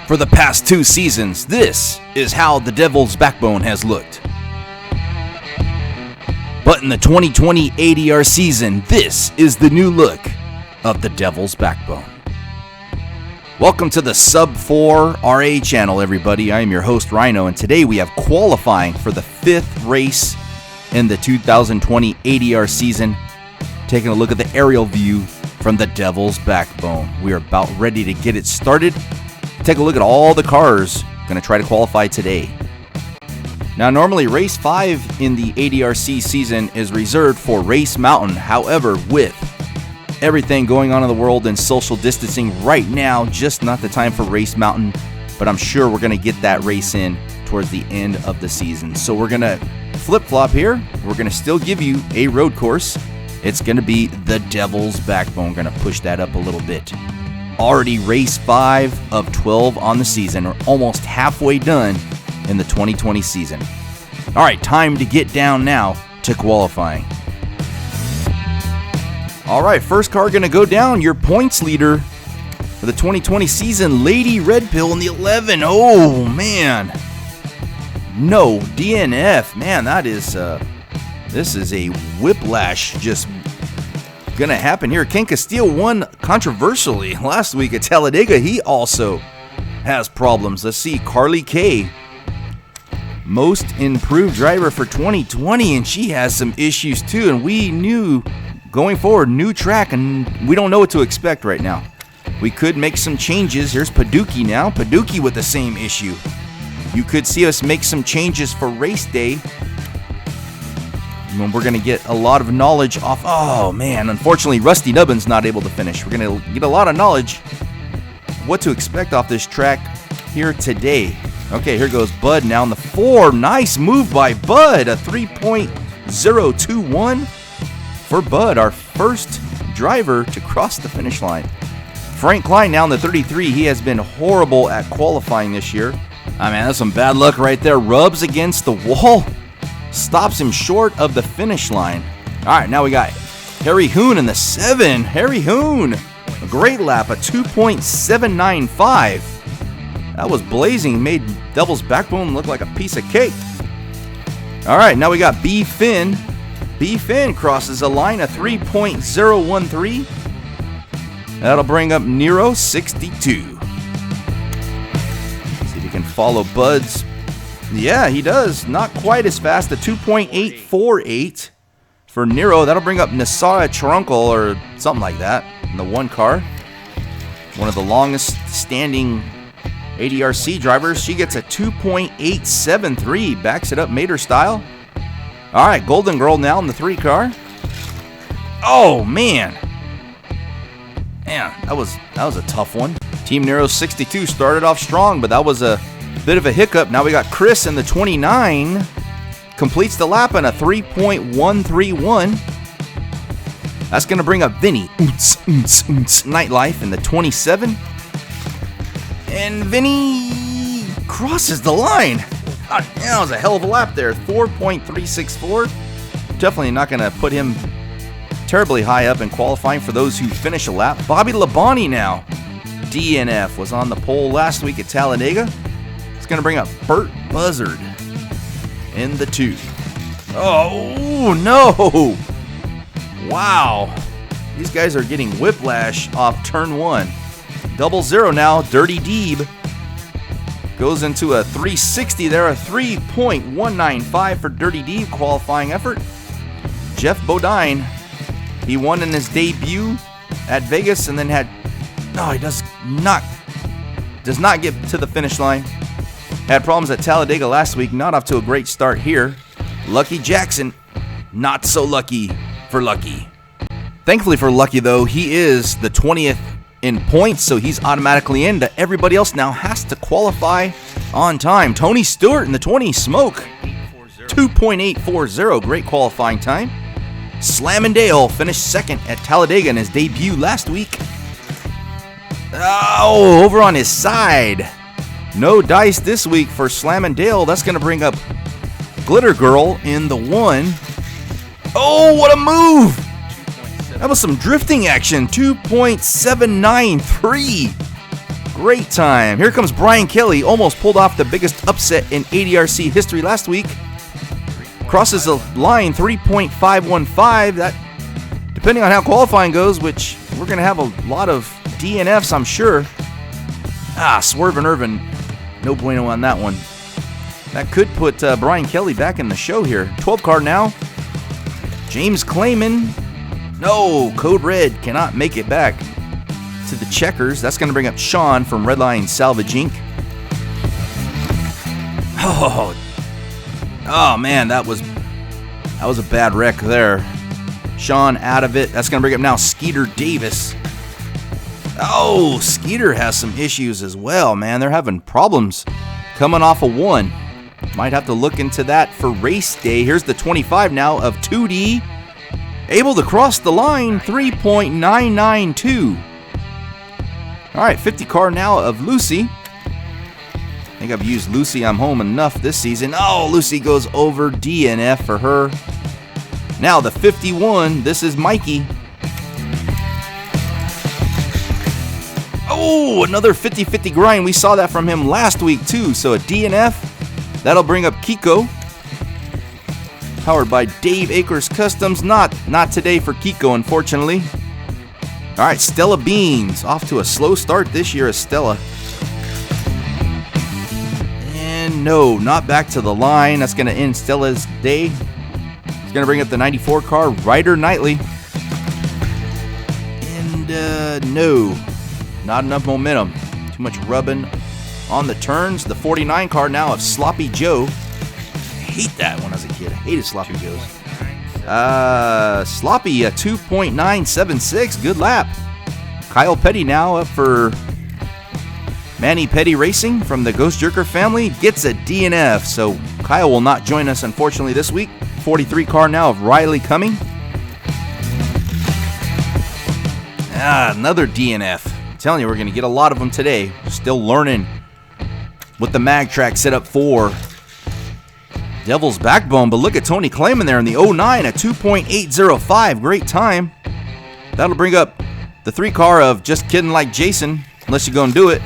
For the past 2 seasons, this is how the Devil's Backbone has looked. But in the 2020 ADR season, this is the new look of the Devil's Backbone. Welcome to the Sub 4 RA channel, everybody. I am your host, Rhino, and today we have qualifying for the 5th race in the 2020 ADR season. Taking a look at the aerial view from the Devil's Backbone. We are about ready to get it started. Take a look at all the cars going to try to qualify today. Now, normally race 5 in the ADRC season is reserved for Race Mountain. However, with everything going on in the world and social distancing right now, just not the time for Race Mountain, but I'm sure we're going to get that race in towards the end of the season. So we're going to flip-flop here. We're going to still give you a road course. It's going to be the Devil's Backbone. Going to push that up a little bit. Already race 5 of 12 on the season. We're almost halfway done in the 2020 season. All right, time to get down now to qualifying. All right, first car going to go down. Your points leader for the 2020 season, Lady Red Pill in the 11. Oh, man. No, DNF. Man, that is, this is a whiplash just gonna happen here. Ken Castillo won controversially last week at Talladega. He also has problems. Let's see, Carly K, most improved driver for 2020, and she has some issues too. And we knew going forward, new track, and we don't know what to expect right now. We could make some changes. Here's Paducah now. Paducah with the same issue. You could see us make some changes for race day. We're going to get a lot of knowledge off. Oh, man. Unfortunately, Rusty Nubbin's not able to finish. We're going to get a lot of knowledge what to expect off this track here today. Okay, here goes Bud now in the 4. Nice move by Bud. A 3.021 for Bud, our first driver to cross the finish line. Frank Klein now in the 33. He has been horrible at qualifying this year. I mean, that's some bad luck right there. Rubs against the wall. Stops him short of the finish line. All right, now we got Harry Hoon in the 7. Harry Hoon, a great lap, a 2.795. That was blazing, made Devil's Backbone look like a piece of cake. All right, now we got B. Finn. B. Finn crosses a line, a 3.013. That'll bring up Nero 62. See if you can follow Bud's. Yeah, he does. Not quite as fast. A 2.848 for Nero. That'll bring up Nasara Trunkel or something like that in the 1 car. One of the longest standing ADRC drivers. She gets a 2.873. Backs it up Mater style. All right, Golden Girl now in the 3 car. Oh, man. Man, that was a tough one. Team Nero 62 started off strong, but that was a bit of a hiccup. Now we got Chris in the 29. Completes the lap in a 3.131. That's going to bring up Vinny. Nightlife in the 27. And Vinny crosses the line. That was a hell of a lap there. 4.364. Definitely not going to put him terribly high up in qualifying for those who finish a lap. Bobby Labonte now. DNF was on the pole last week at Talladega. It's going to bring up Burt Buzzard in the 2. Oh, no. Wow. These guys are getting whiplash off turn 1. 0-0 now. Dirty Deeb goes into a 360 there. A 3.195 for Dirty Deeb qualifying effort. Jeff Bodine, he won in his debut at Vegas and then he does not get to the finish line. Had problems at Talladega last week. Not off to a great start here. Lucky Jackson, not so lucky for Lucky. Thankfully for Lucky, though, he is the 20th in points, so he's automatically in. Everybody else now has to qualify on time. Tony Stewart in the 20, smoke. 2.840, great qualifying time. Slam and Dale finished second at Talladega in his debut last week. Oh, over on his side. No dice this week for Slam and Dale. That's going to bring up Glitter Girl in the 1. Oh, what a move! That was some drifting action. 2.793. Great time. Here comes Brian Kelly. Almost pulled off the biggest upset in ADRC history last week. Crosses the line 3.515. That, depending on how qualifying goes, which we're going to have a lot of DNFs, I'm sure. Swervin' Irvin. No bueno on that one. That could put Brian Kelly back in the show here. 12 car now. James Clayman. No, Code Red cannot make it back to the checkers. That's going to bring up Sean from Redline Salvage Inc. Oh man, that was a bad wreck there. Sean out of it. That's going to bring up now Skeeter Davis. Oh, Skeeter has some issues as well, man. They're having problems coming off a 1. Might have to look into that for race day. Here's the 25 now of 2D. Able to cross the line, 3.992. All right, 50 car now of Lucy. I think I've used Lucy I'm Home enough this season. Oh, Lucy goes over, DNF for her. Now the 51, this is Mikey. Oh, another 50-50 grind. We saw that from him last week too. So a DNF. That'll bring up Kiko. Powered by Dave Akers Customs. Not today for Kiko, unfortunately. All right, Stella Beans. Off to a slow start this year as Stella. And no, not back to the line. That's going to end Stella's day. It's going to bring up the 94 car, Ryder Knightley. And no, not enough momentum. Too much rubbing on the turns. The 49 car now of Sloppy Joe. I hate that when I was a kid. I hated Sloppy Joes. Sloppy, a 2.976. Good lap. Kyle Petty now up for Manny Petty Racing from the Ghost Jerker family. Gets a DNF. So Kyle will not join us, unfortunately, this week. 43 car now of Riley Cumming. Another DNF. I'm telling you, we're going to get a lot of them today. Still learning what the mag track set up for. Devil's Backbone, but look at Tony Clayman there in the 09 at 2.805. Great time. That'll bring up the 3 car of Just Kidding Like Jason, unless you're going to do it.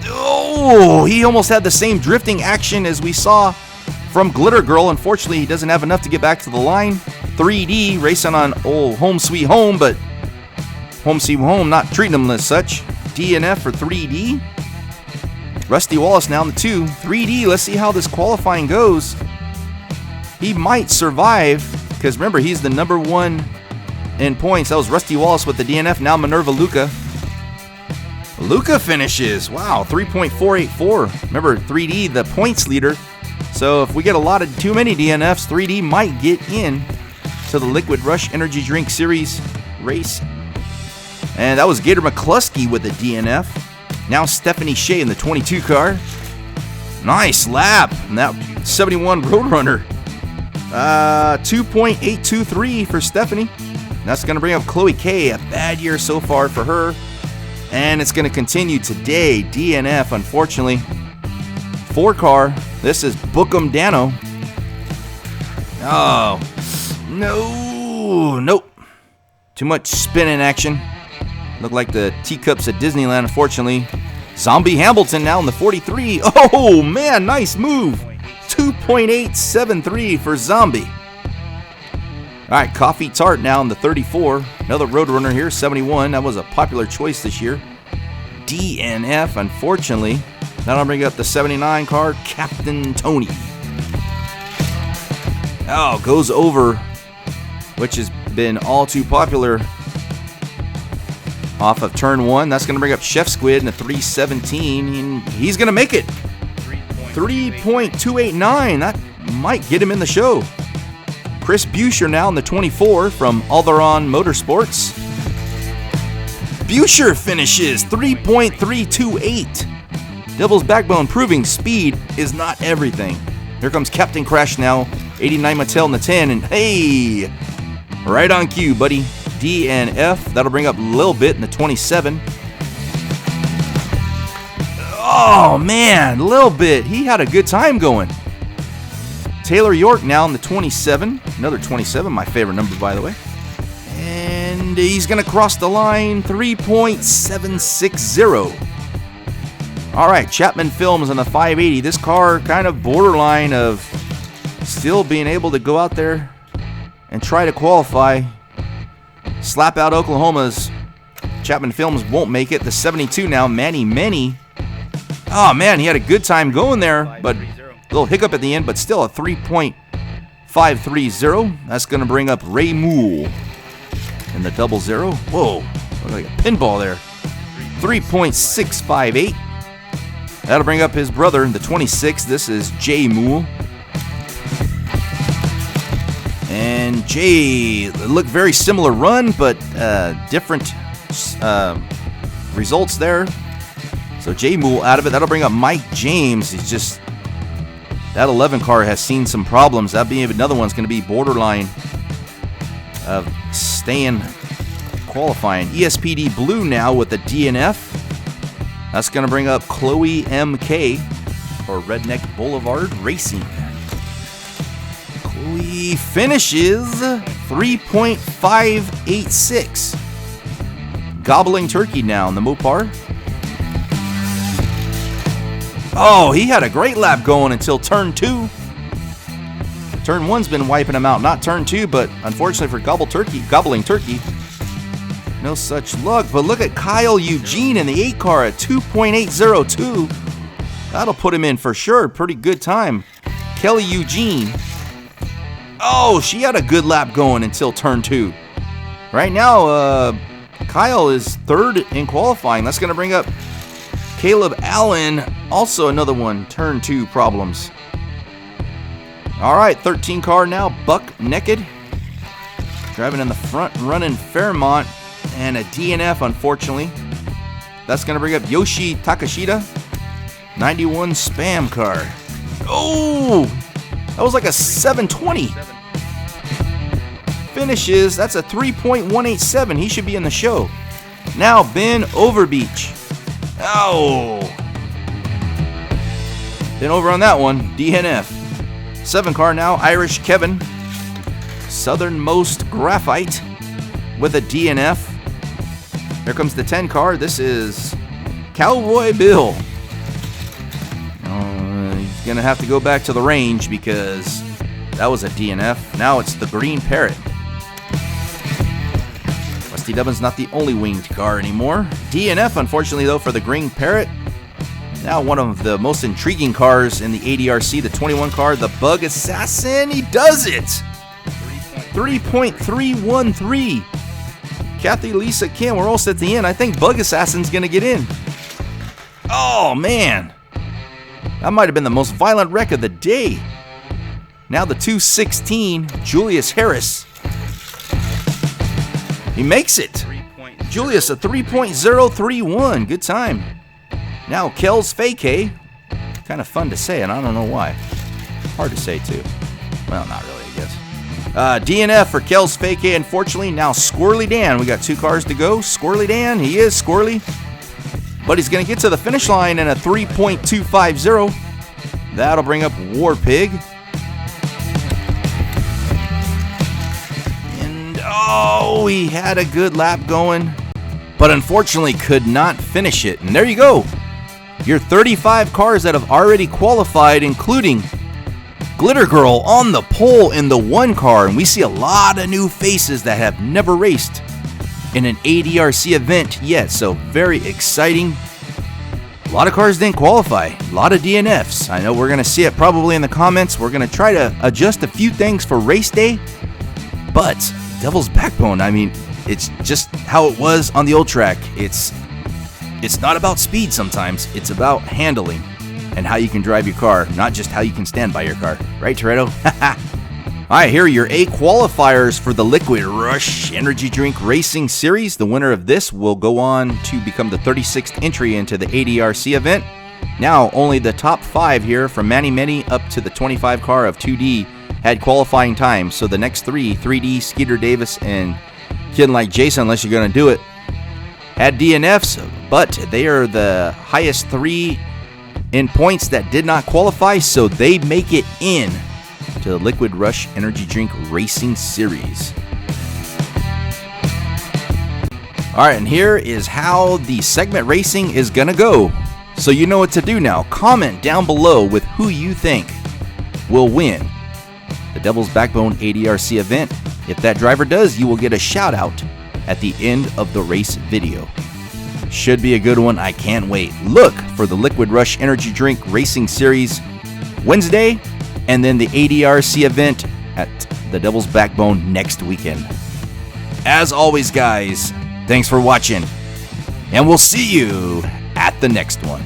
Oh, he almost had the same drifting action as we saw from Glitter Girl. Unfortunately, he doesn't have enough to get back to the line. 3D racing on old Home Sweet Home, but Home Sweet Home not treating him as such. DNF for 3D. Rusty Wallace now in the 2. 3D, let's see how this qualifying goes. He might survive, because remember, he's the number 1 in points. That was Rusty Wallace with the DNF. Now Minerva Luca. Luca finishes. Wow, 3.484. Remember, 3D, the points leader. So if we get too many DNFs, 3D might get in to the Liquid Rush Energy Drink Series race. And that was Gator McCluskey with the DNF. Now Stephanie Shea in the 22 car. Nice lap. And that 71 Roadrunner. 2.823 for Stephanie. That's going to bring up Chloe K. A bad year so far for her. And it's going to continue today. DNF, unfortunately. 4 car. This is Bookham Dano. Oh. No. Nope. Too much spinning action. Look like the teacups at Disneyland, unfortunately. Zombie Hamilton now in the 43. Oh, man, nice move. 2.873 for Zombie. All right, Coffee Tart now in the 34. Another Roadrunner here, 71. That was a popular choice this year. DNF, unfortunately. Now I'll bring up the 79 car, Captain Tony. Oh, goes over, which has been all too popular off of turn 1. That's going to bring up Chef Squid in the 317, and he's going to make it. 3.289. That might get him in the show. Chris Buescher now in the 24 from Alderon Motorsports. Buescher finishes 3.328. Devil's Backbone proving speed is not everything. Here comes Captain Crash now. 89 Mattel in the 10, and hey, right on cue, buddy. DNF. That'll bring up Lil Bit in the 27. Oh, man, Lil Bit. He had a good time going. Taylor York now in the 27. Another 27, my favorite number, by the way. And he's going to cross the line, 3.760. All right, Chapman Films on the 580. This car kind of borderline of still being able to go out there and try to qualify. Slap out Oklahoma's Chapman Films won't make it. The 72 now, Manny Many. Oh, man, he had a good time going there, but a little hiccup at the end, but still a 3.530. That's going to bring up Ray Moole in the 00. Whoa, looked like a pinball there. 3.658. That'll bring up his brother in the 26. This is Jay Moole. And Jay looked very similar run, but different results there. So Jay Moole out of it. That'll bring up Mike James. He's just, that 11 car has seen some problems. That being another one's going to be borderline of staying qualifying. ESPD Blue now with the DNF. That's going to bring up Chloe MK or Redneck Boulevard Racing. Chloe finishes 3.586. Gobbling Turkey now in the Mopar. Oh, he had a great lap going until turn 2. Turn 1's been wiping him out. Not turn 2, but unfortunately for Gobbling Turkey, no such luck. But look at Kyle Eugene in the 8 car at 2.802. That'll put him in for sure. Pretty good time. Kelly Eugene. Oh, she had a good lap going until turn 2. Right now, Kyle is 3rd in qualifying. That's going to bring up Caleb Allen. Also another one, turn 2 problems. All right, 13 car now, Buck Naked. Driving in the front, running Fairmont. And a DNF, unfortunately. That's going to bring up Yoshi Takashita. 91 Spam car. Oh, that was like a 720. Finishes, that's a 3.187. He should be in the show. Now, Ben Overbeach. Oh. Then over on that one, DNF. 7 car now, Irish Kevin. Southernmost Graphite with a DNF. Here comes the 10 car. This is Cowboy Bill. He's going to have to go back to the range because that was a DNF. Now it's the Green Parrot. Rusty Dubbin's not the only winged car anymore. DNF, unfortunately, though, for the Green Parrot. Now one of the most intriguing cars in the ADRC, the 21 car, the Bug Assassin. He does it! 3.313. Kathy, Lisa, Kim, we're almost at the end. I think Bug Assassin's going to get in. Oh, man. That might have been the most violent wreck of the day. Now the 216, Julius Harris. He makes it. Julius, a 3.031. Good time. Now Kells Fake. Kind of fun to say, and I don't know why. Hard to say, too. Well, not really, I guess. DNF for Kells Fake, unfortunately. Now Squirrely Dan. We got 2 cars to go. Squirrely Dan, he is squirrely. But he's going to get to the finish line in a 3.250. That'll bring up War Pig. And, oh, he had a good lap going. But unfortunately could not finish it. And there you go. Your 35 cars that have already qualified, including Glitter Girl on the pole in the 1 car, and we see a lot of new faces that have never raced in an ADRC event yet, so very exciting. A lot of cars didn't qualify, a lot of DNFs. I know we're going to see it probably in the comments. We're going to try to adjust a few things for race day, but Devil's Backbone, I mean, it's just how it was on the old track. It's not about speed sometimes, it's about handling and how you can drive your car, not just how you can stand by your car. Right, Toretto? All right, here are your 8 qualifiers for the Liquid Rush Energy Drink Racing Series. The winner of this will go on to become the 36th entry into the ADRC event. Now, only the top 5 here, from Manny Many up to the 25 car of 2D, had qualifying time. So the next 3, 3D, Skeeter Davis, and Kid Like Jason, unless you're going to do it, had DNFs, but they are the highest 3 in points that did not qualify, so they make it in to the Liquid Rush Energy Drink Racing Series. All right, and here is how the segment racing is going to go. So you know what to do now. Comment down below with who you think will win the Devil's Backbone ADRC event. If that driver does, you will get a shout out at the end of the race video. Should be a good one. I can't wait. Look for the Liquid Rush Energy Drink Racing Series Wednesday, and then the ADRC event at the Devil's Backbone next weekend. As always, guys, thanks for watching, and we'll see you at the next one.